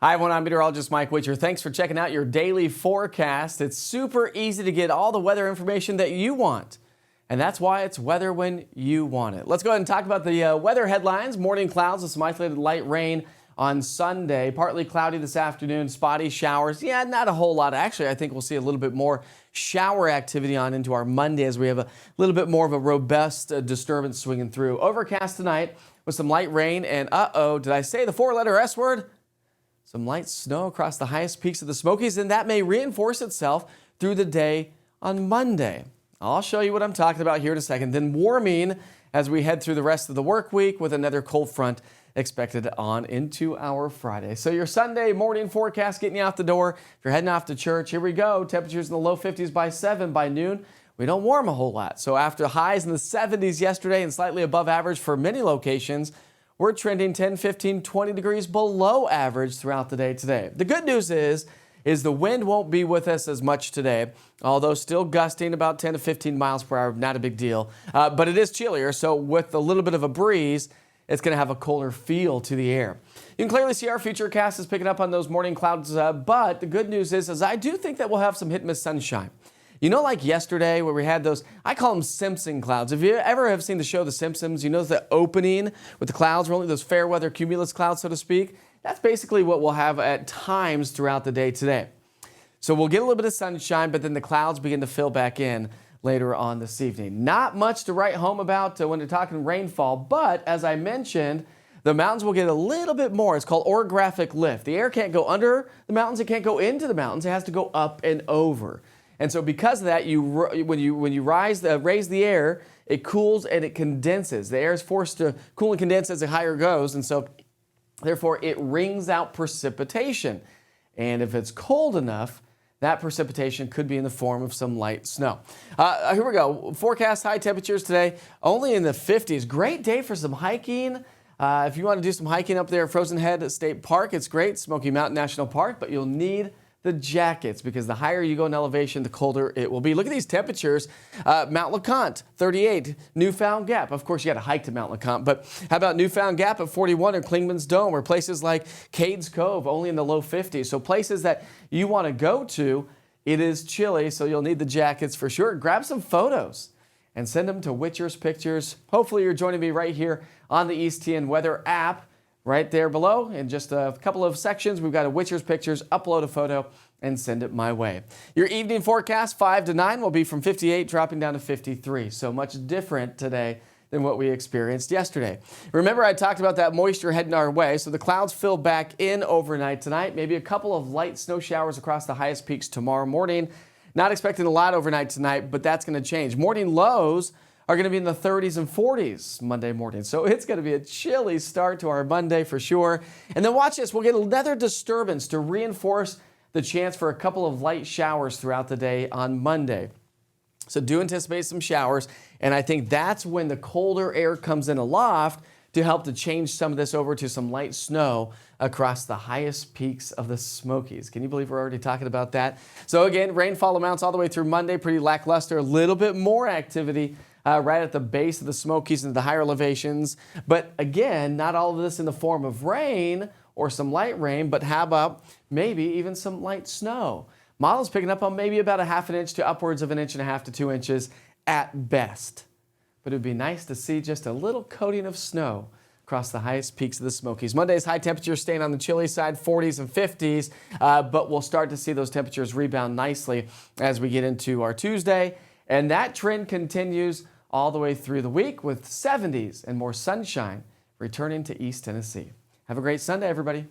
Hi, everyone. I'm Meteorologist Mike Witcher. Thanks for checking out your daily forecast. It's super easy to get all the weather information that you want. And that's why it's weather when you want it. Let's go ahead and talk about the weather headlines. Morning clouds with some isolated light rain on Sunday. Partly cloudy this afternoon, spotty showers. Yeah, not a whole lot. Actually, I think we'll see a little bit more shower activity on into our Monday as we have a little bit more of a robust disturbance swinging through. Overcast tonight with some light rain and did I say the four-letter S word? Some light snow across the highest peaks of the Smokies, and that may reinforce itself through the day on Monday. I'll show you what I'm talking about here in a second. Then warming as we head through the rest of the work week with another cold front expected on into our Friday. So your Sunday morning forecast getting you out the door. If you're heading off to church, here we go. Temperatures in the low 50s by 7 by noon. We don't warm a whole lot. So after highs in the 70s yesterday and slightly above average for many locations, we're trending 10, 15, 20 degrees below average throughout the day today. The good news is the wind won't be with us as much today, although still gusting about 10 to 15 miles per hour, not a big deal. But it is chillier, so with a little bit of a breeze, it's going to have a colder feel to the air. You can clearly see our futurecast is picking up on those morning clouds, but the good news is I do think that we'll have some hit and miss sunshine. You know, like yesterday where we had those, I call them Simpson clouds. If you ever have seen the show The Simpsons, you know the opening with the clouds rolling, those fair weather cumulus clouds, so to speak. That's basically what we'll have at times throughout the day today. So we'll get a little bit of sunshine, but then the clouds begin to fill back in later on this evening. Not much to write home about when you're talking rainfall, but as I mentioned, the mountains will get a little bit more. It's called orographic lift. The air can't go under the mountains. It can't go into the mountains. It has to go up and over. And so because of that, when you raise the air, it cools and it condenses. The air is forced to cool and condense as it higher goes, and so therefore it wrings out precipitation. And if it's cold enough, that precipitation could be in the form of some light snow. Here we go. Forecast high temperatures today, only in the 50s. Great day for some hiking. If you want to do some hiking up there at Frozen Head State Park, it's great. Smoky Mountain National Park, but you'll need the jackets because the higher you go in elevation, the colder it will be. Look at these temperatures. Mount LeConte, 38. Newfound Gap. Of course, you got to hike to Mount LeConte, but how about Newfound Gap at 41 or Clingman's Dome or places like Cades Cove, only in the low 50s. So places that you want to go to, it is chilly, so you'll need the jackets for sure. Grab some photos and send them to Witcher's Pictures. Hopefully, you're joining me right here on the EastTN Weather app. Right there below, in just a couple of sections, we've got a Witcher's Pictures, upload a photo, and send it my way. Your evening forecast, 5 to 9, will be from 58, dropping down to 53. So much different today than what we experienced yesterday. Remember, I talked about that moisture heading our way, so the clouds fill back in overnight tonight. Maybe a couple of light snow showers across the highest peaks tomorrow morning. Not expecting a lot overnight tonight, but that's going to change. Morning lows are going to be in the 30s and 40s Monday morning. So it's going to be a chilly start to our Monday for sure. And then watch this. We'll get another disturbance to reinforce the chance for a couple of light showers throughout the day on Monday. So do anticipate some showers. And I think that's when the colder air comes in aloft to help to change some of this over to some light snow across the highest peaks of the Smokies. Can you believe we're already talking about that? So again, rainfall amounts all the way through Monday, pretty lackluster. A little bit more activity right at the base of the Smokies and the higher elevations. But again, not all of this in the form of rain or some light rain, but how about maybe even some light snow? Models picking up on maybe about a ½ inch to upwards of 1.5 inches to 2 inches at best. But it would be nice to see just a little coating of snow across the highest peaks of the Smokies. Monday's high temperatures staying on the chilly side, 40s and 50s, but we'll start to see those temperatures rebound nicely as we get into our Tuesday. And that trend continues all the way through the week with 70s and more sunshine returning to East Tennessee. Have a great Sunday, everybody.